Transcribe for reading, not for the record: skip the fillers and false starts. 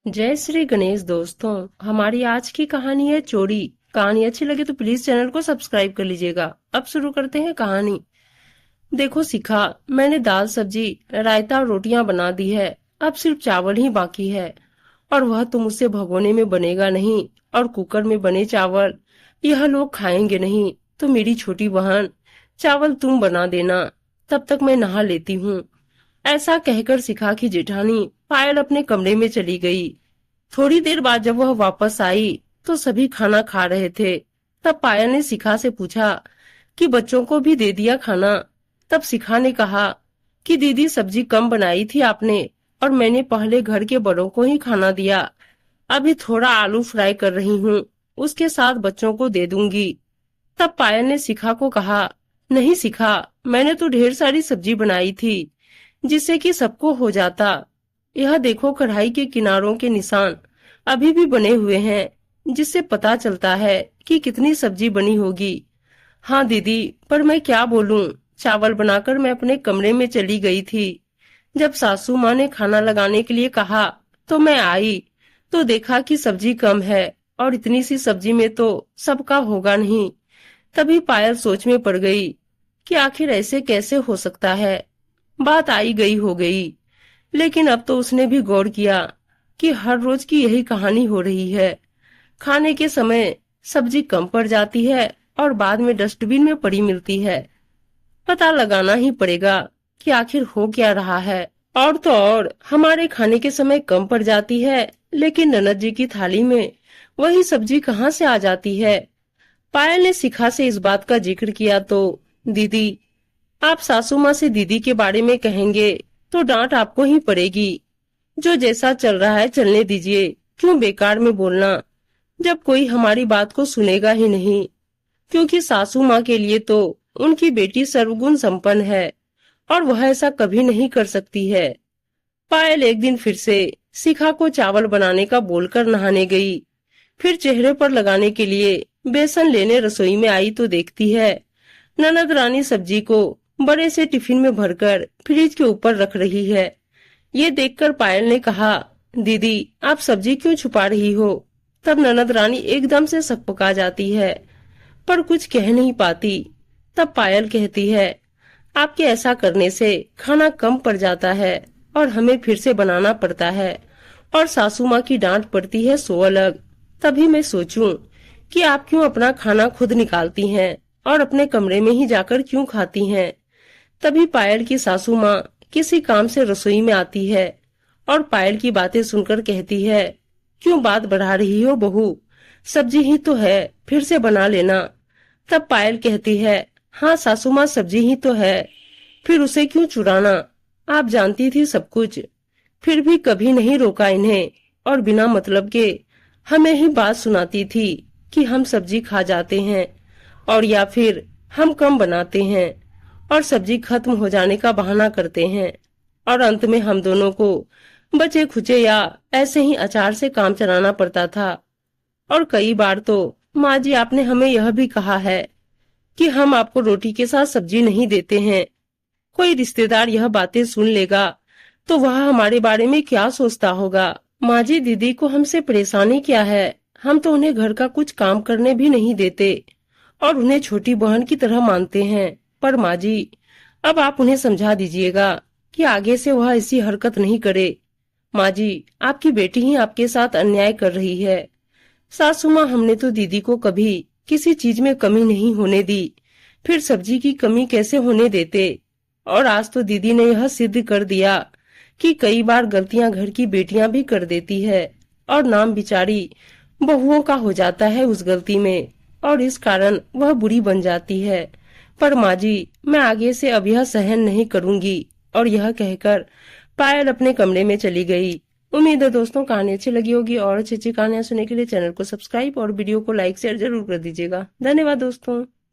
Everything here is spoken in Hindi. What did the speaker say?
जय श्री गणेश दोस्तों। हमारी आज की कहानी है चोरी। कहानी अच्छी लगे तो प्लीज चैनल को सब्सक्राइब कर लीजिएगा। अब शुरू करते हैं कहानी। देखो शिखा, मैंने दाल सब्जी रायता और रोटियां बना दी है। अब सिर्फ चावल ही बाकी है, और वह तो मुझसे भगोने में बनेगा नहीं। और कुकर में बने चावल यह लोग खाएंगे नहीं। तो मेरी छोटी बहन, चावल तुम बना देना, तब तक मैं नहा लेती हूँ। ऐसा कहकर शिखा की जेठानी पायल अपने कमरे में चली गई। थोड़ी देर बाद जब वह वापस आई तो सभी खाना खा रहे थे। तब पायल ने शिखा से पूछा कि बच्चों को भी दे दिया खाना। तब शिखा ने कहा कि दीदी सब्जी कम बनाई थी आपने, और मैंने पहले घर के बड़ों को ही खाना दिया। अभी थोड़ा आलू फ्राई कर रही हूँ, उसके साथ बच्चों को दे दूंगी। तब पायल ने शिखा को कहा, नहीं शिखा, मैंने तो ढेर सारी सब्जी बनाई थी जिससे कि सबको हो जाता। यह देखो, कढ़ाई के किनारों के निशान अभी भी बने हुए हैं, जिससे पता चलता है कि कितनी सब्जी बनी होगी। हाँ दीदी, पर मैं क्या बोलूं, चावल बनाकर मैं अपने कमरे में चली गई थी। जब सासू माँ ने खाना लगाने के लिए कहा तो मैं आई, तो देखा कि सब्जी कम है, और इतनी सी सब्जी में तो सबका होगा नहीं। तभी पायल सोच में पड़ गई कि आखिर ऐसे कैसे हो सकता है। बात आई गई हो गई, लेकिन अब तो उसने भी गौर किया कि हर रोज की यही कहानी हो रही है। खाने के समय सब्जी कम पड़ जाती है और बाद में डस्टबिन में पड़ी मिलती है। पता लगाना ही पड़ेगा कि आखिर हो क्या रहा है। और तो और हमारे खाने के समय कम पड़ जाती है, लेकिन ननद जी की थाली में वही सब्जी कहाँ से आ जाती है। पायल ने शिखा से इस बात का जिक्र किया तो, दीदी, आप सासू माँ से दीदी के बारे में कहेंगे तो डांट आपको ही पड़ेगी। जो जैसा चल रहा है चलने दीजिए, क्यों बेकार में बोलना, जब कोई हमारी बात को सुनेगा ही नहीं। क्योंकि सासू माँ के लिए तो उनकी बेटी सर्वगुण संपन्न है, और वह ऐसा कभी नहीं कर सकती है। पायल एक दिन फिर से शिखा को चावल बनाने का बोलकर नहाने गई। फिर चेहरे पर लगाने के लिए बेसन लेने रसोई में आई तो देखती है ननद रानी सब्जी को बड़े से टिफिन में भरकर फ्रिज के ऊपर रख रही है। ये देखकर पायल ने कहा, दीदी आप सब्जी क्यों छुपा रही हो। तब ननद रानी एकदम से सकपका जाती है, पर कुछ कह नहीं पाती। तब पायल कहती है, आपके ऐसा करने से खाना कम पड़ जाता है और हमें फिर से बनाना पड़ता है, और सासू माँ की डांट पड़ती है सो अलग। तभी मैं सोचूं कि आप क्यों अपना खाना खुद निकालती हैं और अपने कमरे में ही जाकर क्यों खाती हैं। तभी पायल की सासू माँ किसी काम से रसोई में आती है और पायल की बातें सुनकर कहती है, क्यों बात बढ़ा रही हो बहू, सब्जी ही तो है, फिर से बना लेना। तब पायल कहती है, हाँ सासू माँ, सब्जी ही तो है, फिर उसे क्यों चुराना। आप जानती थी सब कुछ, फिर भी कभी नहीं रोका इन्हें, और बिना मतलब के हमें ही बात सुनाती थी कि हम सब्जी खा जाते हैं, और या फिर हम कम बनाते हैं और सब्जी खत्म हो जाने का बहाना करते हैं, और अंत में हम दोनों को बचे खुचे या ऐसे ही अचार से काम चलाना पड़ता था। और कई बार तो माँ जी आपने हमें यह भी कहा है कि हम आपको रोटी के साथ सब्जी नहीं देते हैं। कोई रिश्तेदार यह बातें सुन लेगा तो वह हमारे बारे में क्या सोचता होगा। माँ जी, दीदी को हमसे परेशानी क्या है, हम तो उन्हें घर का कुछ काम करने भी नहीं देते और उन्हें छोटी बहन की तरह मानते हैं। पर माँ जी, अब आप उन्हें समझा दीजिएगा कि आगे से वह ऐसी हरकत नहीं करे। माँ जी, आपकी बेटी ही आपके साथ अन्याय कर रही है। सासू माँ, हमने तो दीदी को कभी किसी चीज में कमी नहीं होने दी, फिर सब्जी की कमी कैसे होने देते। और आज तो दीदी ने यह सिद्ध कर दिया कि कई बार गलतियां घर की बेटियां भी कर देती है, और नाम बिचारी बहुओं का हो जाता है उस गलती में, और इस कारण वह बुरी बन जाती है। पर माँ जी, मैं आगे से अब यह सहन नहीं करूंगी। और यह कहकर पायल अपने कमरे में चली गई। उम्मीद है दोस्तों कहानी अच्छी लगी होगी, और अच्छी अच्छी कहानियां सुनने के लिए चैनल को सब्सक्राइब और वीडियो को लाइक शेयर जरूर कर दीजिएगा। धन्यवाद दोस्तों।